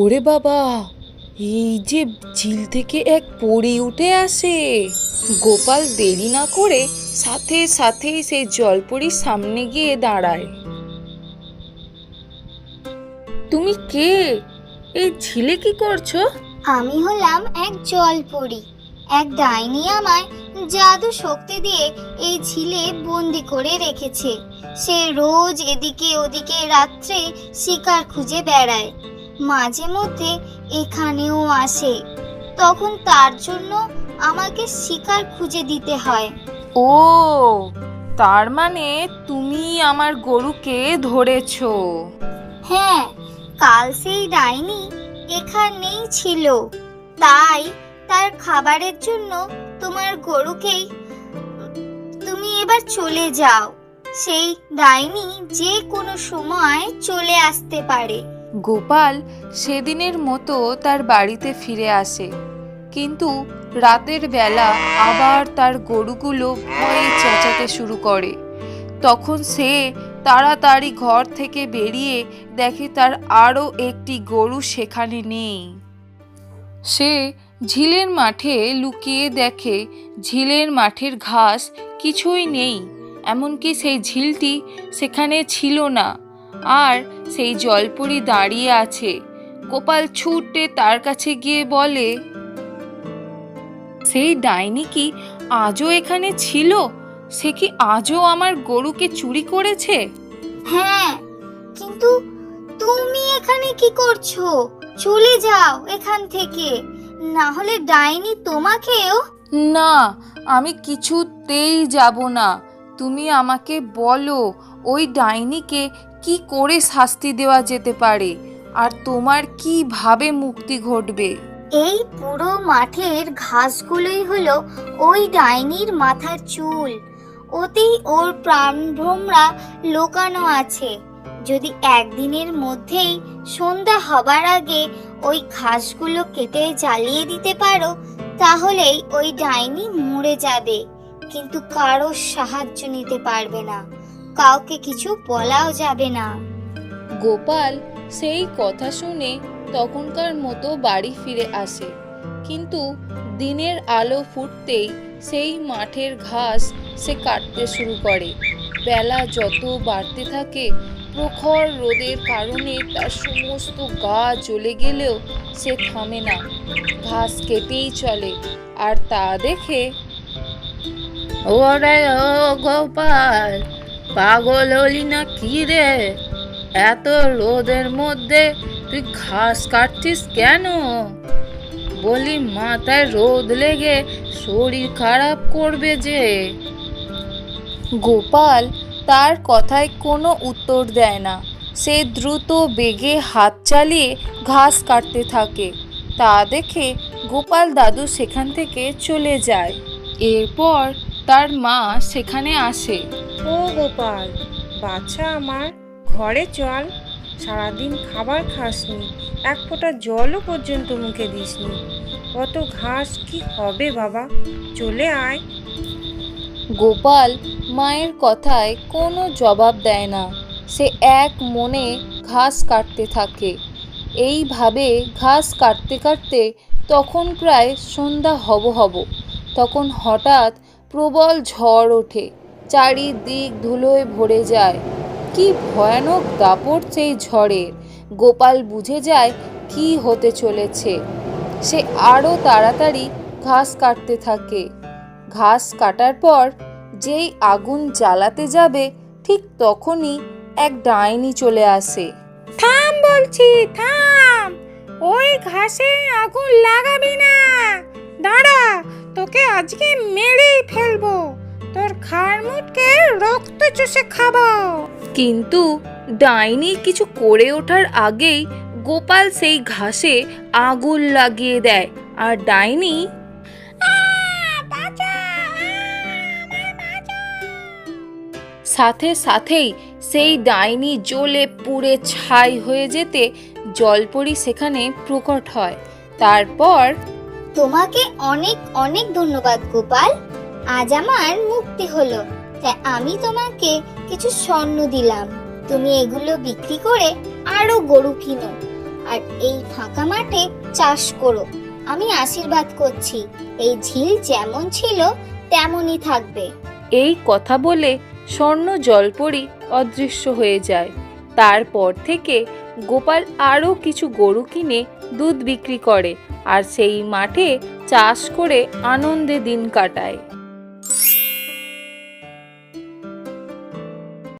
ওরে বাবা, এই যে ঝিল থেকে এক পরী উঠে আসে। গোপাল দেরি না করে সাথে সাথেই সেই জলপরীর সামনে গিয়ে দাঁড়ায়। তুমি কে? এই ঝিলে কি করছো? আমি হলাম এক জলপরী। এক ডাইনি আমায় জাদু শক্তি দিয়ে এই ঝিলে বন্দি করে রেখেছে। সে রোজ এদিকে ওদিকে রাত্রে শিকার খুঁজে বেড়ায়, মাঝে মধ্যে এখানেও আসে। তখন তার জন্য আমাকে শিকার খুঁজে দিতে হয়। ও, তার মানে তুমি আমার গরুকে ধরেছো? হ্যাঁ, কাল সেই ডাইনি এখানেই ছিল, তাই তার খাবারের জন্য তোমার গরুকেই। তুমি এবার চলে যাও, সেই ডাইনি যে কোনো সময় চলে আসতে পারে। গোপাল সেদিনের মতো তার বাড়িতে ফিরে আসে, কিন্তু রাতের বেলা আবার তার গরুগুলো ভয়ে চেঁচাতে শুরু করে। তখন সে তাড়াতাড়ি ঘর থেকে বেরিয়ে দেখে তার আরও একটি গরু সেখানে নেই। সে ঝিলের মাঠে লুকিয়ে দেখে ঝিলের মাঠের ঘাস কিছুই নেই, এমনকি সেই ঝিলটি সেখানে ছিল না। আর সেই জলপরী দাঁড়িয়ে আছে। গোপাল ছুটে তার কাছে গিয়ে বলে, সেই ডাইনি কি আজও এখানে ছিল? সে কি আজও আমার গরুকে চুরি করেছে? হ্যাঁ, কিন্তু তুমি এখানে কি করছো? চলে যাও এখান থেকে, না হলে ডাইনি তোমাকেও। না, আমি কিছুতেই যাব না। তুমি আমাকে বলো, ওই ডাইনিকে কি করে শাস্তি দেওয়া যেতে পারে, আর তোমার কিভাবে মুক্তি ঘটবে? এই পুরো মাঠের ঘাসগুলোই হলো ওই ডাইনির মাথার চুল। ওতেই ওর প্রাণভ্রমরা লোকানো আছে। যদি একদিনের মধ্যেই সন্ধ্যা হবার আগে ওই ঘাসগুলো কেটে জ্বালিয়ে দিতে পারো, তাহলেই ওই ডাইনি মরে যাবে। কিন্তু কারোর সাহায্য নিতে পারবে না, কাউকে কিছু বলাও যাবে না। গোপাল সেই কথা শুনে তখনকার মতো বাড়ি ফিরে আসে, কিন্তু দিনের আলো ফুটতেই সেই মাঠের ঘাস সে কাটতে শুরু করে। বেলা যত বাড়তে থাকে, প্রখর রোদের কারণে তার সমস্ত গা জ্বলে গেলেও সে থামে না, ঘাস কেটেই চলে। আর তা দেখে, ওরে ও গোপাল, পাগল হলি না কি রে? এত রোদের মধ্যে তুই ঘাস কাটছিস কেন? বলি, মাথায় রোদ লেগে শরীর খারাপ করবে যে। গোপাল তার কথায় কোনো উত্তর দেয় না। সে দ্রুত বেগে হাত চালিয়ে ঘাস কাটতে থাকে। তা দেখে গোপাল দাদু সেখান থেকে চলে যায়। এরপর তার মা সেখানে আসে। ও গোপাল, বাচ্চা আমার, ঘরে চল। সারাদিন খাবার খাসনি, এক ফোঁটা জলও পর্যন্ত মুখে দিসনি। কত ঘাস কি হবে বাবা, চলে আয়। গোপাল মায়ের কথায় কোনো জবাব দেয় না। সে এক মনে ঘাস কাটতে থাকে। এইভাবে ঘাস কাটতে কাটতে তখন প্রায় সন্ধ্যা হব। তখন হঠাৎ প্রবল ঝড় ওঠে, চারিদিক ধুলোয় ভরে যায়। কি ভয়ানক দাপট সেই ঝড়ের! গোপাল বুঝে যায় কি হতে চলেছে। সে আরও তাড়াতাড়ি ঘাস কাটতে থাকে। ঘাস কাটার পর যেই আগুন জ্বালাতে যাবে, ঠিক তখনই এক ডাইনি চলে আসে। থাম বলছি, থাম! ওই ঘাসে আগুন লাগাবি না। দাঁড়া, তোকে আজকে মেরেই ফেলবো। তোর খাড় মুটকে রক্ত চুষে খাবো। কিন্তু ডাইনি কিছু করে ওঠার আগেই গোপাল সেই ঘাসে আগুন লাগিয়ে দেয়। আর ডাইনি সাথে সাথেই সেই ডাইনি জ্বলে পুড়ে ছাই হয়ে যেতে জলপরী সেখানে প্রকট হয়। তারপর, তোমাকে অনেক অনেক ধন্যবাদ গোপাল, আজ আমার মুক্তি হলো। তাই আমি তোমাকে কিছু স্বর্ণ দিলাম, তুমি এগুলো বিক্রি করে আরো গরু কিনো। আর এই ফাঁকা মাঠে চাষ করো। আমি আশীর্বাদ করছি, এই ঝিল যেমন ছিল তেমনই থাকবে। এই কথা বলে স্বর্ণ জলপরি অদৃশ্য হয়ে যায়। তারপর থেকে গোপাল আরও কিছু গরু কিনে দুধ বিক্রি করে আর সেই মাঠে চাষ করে আনন্দে দিন কাটায়।